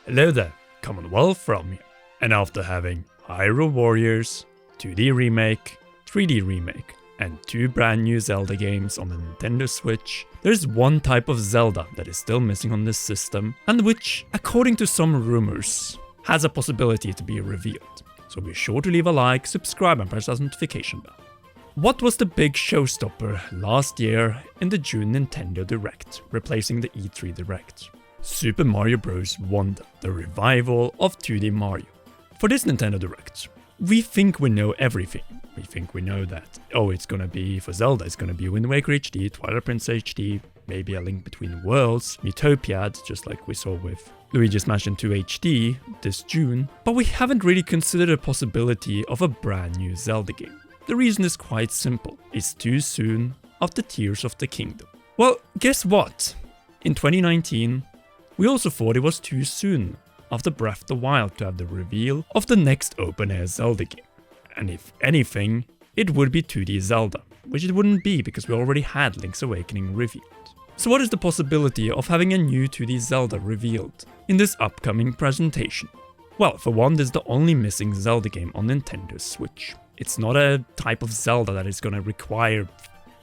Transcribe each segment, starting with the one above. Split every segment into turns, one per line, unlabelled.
Hello there, Commonwealth from here. And after having Hyrule Warriors, 2D Remake, 3D Remake, and 2 brand new Zelda games on the Nintendo Switch, there's one type of Zelda that is still missing on this system, and which, according to some rumors, has a possibility to be revealed. So be sure to leave a like, subscribe, and press that notification bell. What was the big showstopper last year in the June Nintendo Direct, replacing the E3 Direct? Super Mario Bros. Wonder, the revival of 2D Mario. For this Nintendo Direct, we think we know everything. We think we know that, it's gonna be, for Zelda, it's gonna be Wind Waker HD, Twilight Princess HD, maybe a Link Between Worlds, Miitopia, just like we saw with Luigi's Mansion 2 HD this June, but we haven't really considered the possibility of a brand new Zelda game. The reason is quite simple, it's too soon after Tears of the Kingdom. Well, guess what? In 2019, we also thought it was too soon after Breath of the Wild to have the reveal of the next open-air Zelda game. And if anything, it would be 2D Zelda, which it wouldn't be because we already had Link's Awakening revealed. So what is the possibility of having a new 2D Zelda revealed in this upcoming presentation? Well, for one, this is the only missing Zelda game on Nintendo Switch. It's not a type of Zelda that is gonna require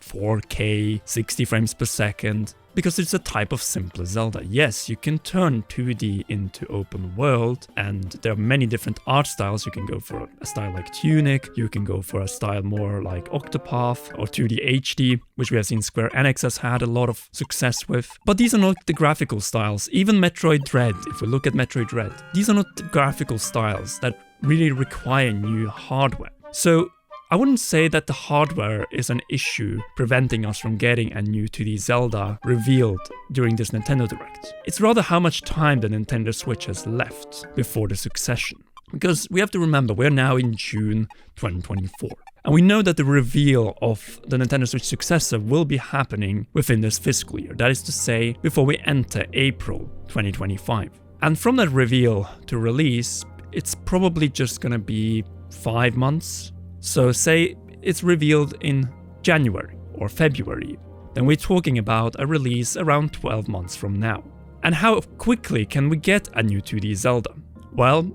4K, 60 frames per second, because it's a type of simpler Zelda. Yes, you can turn 2D into open world, and there are many different art styles. You can go for a style like Tunic, you can go for a style more like Octopath, or 2D HD, which we have seen Square Enix has had a lot of success with. But these are not the graphical styles. Even Metroid Dread, if we look at Metroid Dread, these are not the graphical styles that really require new hardware. So I wouldn't say that the hardware is an issue preventing us from getting a new 2D Zelda revealed during this Nintendo Direct. It's rather how much time the Nintendo Switch has left before the succession. Because we have to remember, we're now in June 2024. And we know that the reveal of the Nintendo Switch successor will be happening within this fiscal year. That is to say, before we enter April 2025. And from that reveal to release, it's probably just gonna be 5 months. So say it's revealed in January or February, then we're talking about a release around 12 months from now. And how quickly can we get a new 2D Zelda? Well,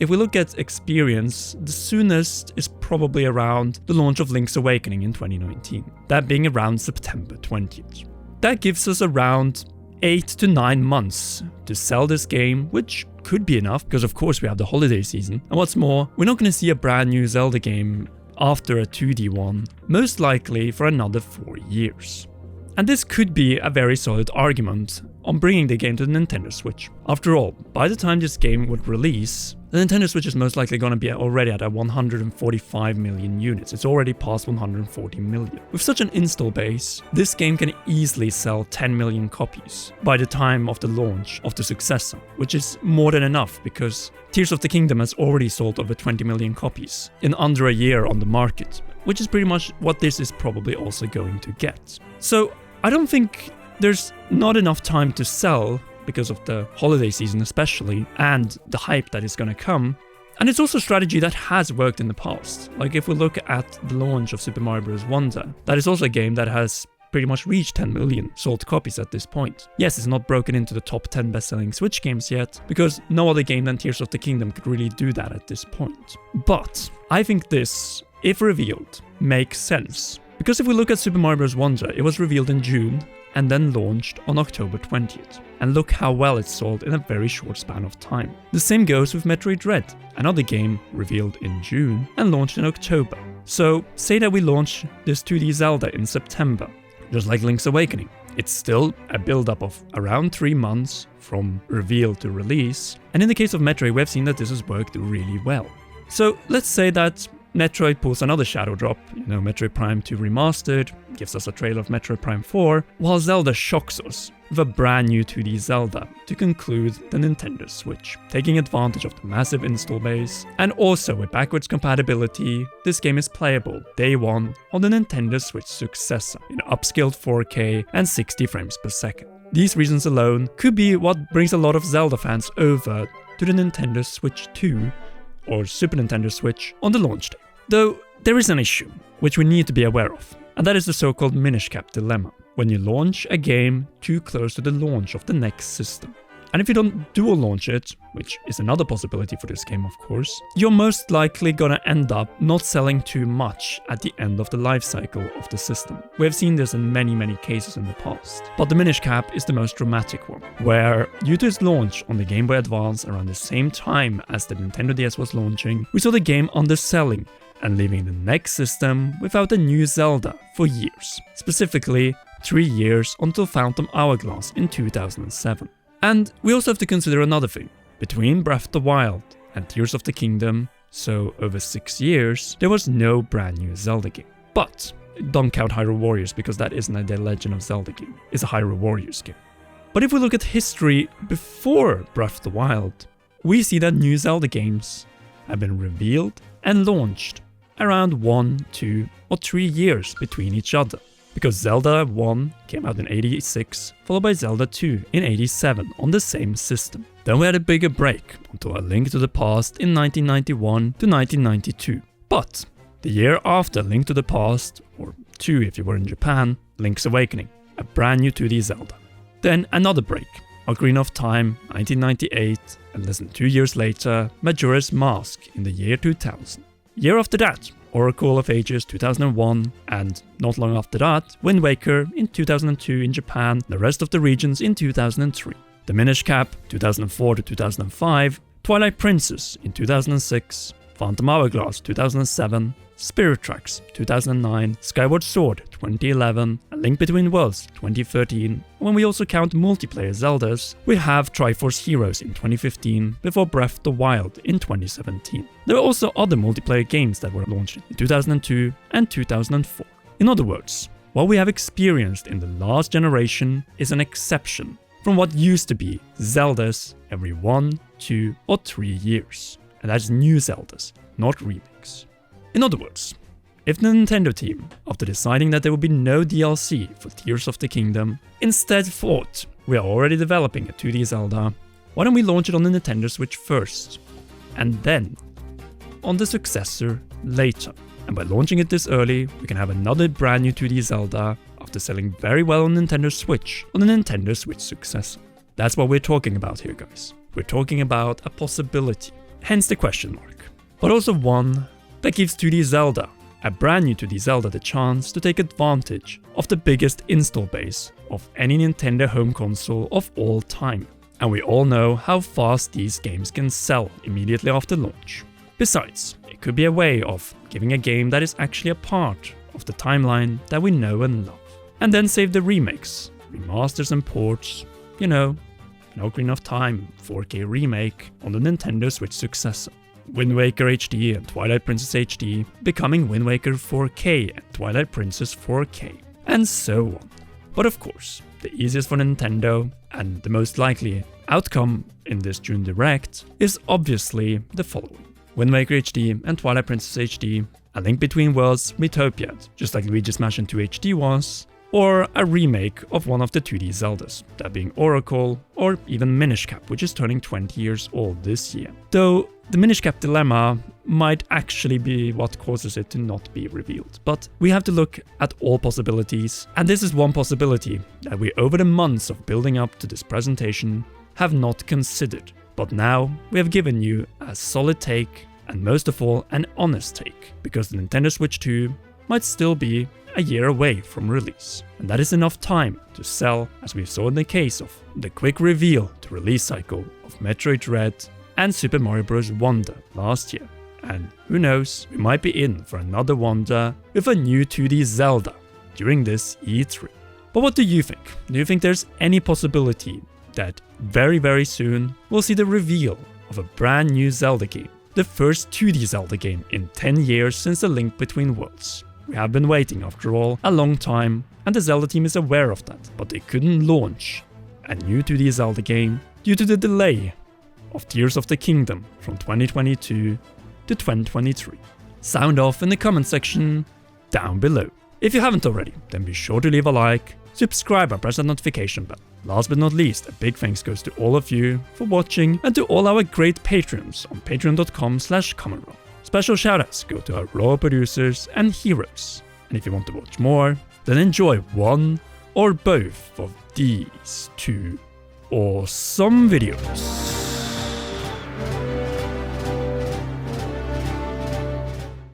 if we look at experience, the soonest is probably around the launch of Link's Awakening in 2019, that being around September 20th. That gives us around 8 to 9 months to sell this game, which could be enough because of course we have the holiday season. And what's more, we're not going to see a brand new Zelda game after a 2D one, most likely for another 4 years. And this could be a very solid argument on bringing the game to the Nintendo Switch. After all, by the time this game would release, the Nintendo Switch is most likely going to be already at 145 million units. It's already past 140 million. With such an install base, this game can easily sell 10 million copies by the time of the launch of the successor, which is more than enough because Tears of the Kingdom has already sold over 20 million copies in under a year on the market, which is pretty much what this is probably also going to get. So I don't think there's not enough time to sell because of the holiday season especially, and the hype that is going to come. And it's also a strategy that has worked in the past. Like if we look at the launch of Super Mario Bros. Wonder, that is also a game that has pretty much reached 10 million sold copies at this point. Yes, it's not broken into the top 10 best-selling Switch games yet, because no other game than Tears of the Kingdom could really do that at this point. But I think this, if revealed, makes sense. Because if we look at Super Mario Bros. Wonder, it was revealed in June, and then launched on October 20th. And look how well it sold in a very short span of time. The same goes with Metroid Dread, another game revealed in June and launched in October. So say that we launch this 2D Zelda in September, just like Link's Awakening. It's still a build-up of around 3 months from reveal to release, and in the case of Metroid, we have seen that this has worked really well. So let's say that Metroid pulls another shadow drop, Metroid Prime 2 Remastered, gives us a trailer of Metroid Prime 4, while Zelda shocks us with a brand new 2D Zelda to conclude the Nintendo Switch. Taking advantage of the massive install base, and also with backwards compatibility, this game is playable day one on the Nintendo Switch successor in upscaled 4K and 60 frames per second. These reasons alone could be what brings a lot of Zelda fans over to the Nintendo Switch 2 or Super Nintendo Switch on the launch day. Though there is an issue, which we need to be aware of, and that is the so-called Minish Cap dilemma, when you launch a game too close to the launch of the next system. And if you don't dual launch it, which is another possibility for this game of course, you're most likely gonna end up not selling too much at the end of the life cycle of the system. We have seen this in many cases in the past. But the Minish Cap is the most dramatic one, where due to its launch on the Game Boy Advance around the same time as the Nintendo DS was launching, we saw the game underselling and leaving the next system without a new Zelda for years. Specifically, 3 years until Phantom Hourglass in 2007. And we also have to consider another thing. Between Breath of the Wild and Tears of the Kingdom, so over 6 years, there was no brand new Zelda game. But don't count Hyrule Warriors because that isn't a Legend of Zelda game, it's a Hyrule Warriors game. But if we look at history before Breath of the Wild, we see that new Zelda games have been revealed and launched around 1, 2 or 3 years between each other. Because Zelda 1 came out in 86, followed by Zelda 2 in 87 on the same system. Then we had a bigger break until A Link to the Past in 1991 to 1992. But the year after Link to the Past, or 2 if you were in Japan, Link's Awakening, a brand new 2D Zelda. Then another break, Ocarina of Time 1998, and less than 2 years later, Majora's Mask in the year 2000. Year after that, Oracle of Ages 2001, and not long after that, Wind Waker in 2002 in Japan, the rest of the regions in 2003. The Minish Cap 2004 to 2005, Twilight Princess in 2006, Phantom Hourglass 2007, Spirit Tracks 2009, Skyward Sword 2011, A Link Between Worlds 2013, and when we also count multiplayer Zeldas, we have Triforce Heroes in 2015 before Breath of the Wild in 2017. There are also other multiplayer games that were launched in 2002 and 2004. In other words, what we have experienced in the last generation is an exception from what used to be Zeldas every 1, 2 or 3 years. And that's new Zeldas, not remakes. In other words, if the Nintendo team, after deciding that there would be no DLC for Tears of the Kingdom, instead thought, we are already developing a 2D Zelda, why don't we launch it on the Nintendo Switch first, and then on the successor later. And by launching it this early, we can have another brand new 2D Zelda after selling very well on Nintendo Switch on the Nintendo Switch successor. That's what we're talking about here, guys. We're talking about a possibility, hence the question mark. But also one that gives 2D Zelda, a brand new 2D Zelda, the chance to take advantage of the biggest install base of any Nintendo home console of all time. And we all know how fast these games can sell immediately after launch. Besides, it could be a way of giving a game that is actually a part of the timeline that we know and love. And then save the remakes, remasters and ports, you know, an Ocarina of Time 4K remake on the Nintendo Switch successor. Wind Waker HD and Twilight Princess HD becoming Wind Waker 4K and Twilight Princess 4K, and so on. But of course, the easiest for Nintendo, and the most likely outcome in this June Direct, is obviously the following. Wind Waker HD and Twilight Princess HD, A Link Between Worlds Miitopia, just like Luigi's Mansion 2 HD was, or a remake of one of the 2D Zeldas, that being Oracle, or even Minish Cap, which is turning 20 years old this year. Though the Minish Cap dilemma might actually be what causes it to not be revealed. But we have to look at all possibilities, and this is one possibility that we over the months of building up to this presentation have not considered. But now we have given you a solid take, and most of all an honest take, because the Nintendo Switch 2 might still be a year away from release. And that is enough time to sell, as we saw in the case of the quick reveal to release cycle of Metroid Dread and Super Mario Bros. Wonder last year. And who knows, we might be in for another Wonder with a new 2D Zelda during this E3. But what do you think? Do you think there's any possibility that very soon we'll see the reveal of a brand new Zelda game? The first 2D Zelda game in 10 years since A Link Between Worlds. We have been waiting, after all, a long time, and the Zelda team is aware of that, but they couldn't launch a new 2D Zelda game due to the delay of Tears of the Kingdom from 2022 to 2023. Sound off in the comment section down below. If you haven't already, then be sure to leave a like, subscribe and press that notification bell. Last but not least, a big thanks goes to all of you for watching and to all our great patrons on patreon.com/commonroll. Special shoutouts go to our raw producers and heroes. And if you want to watch more, then enjoy one or both of these two awesome videos.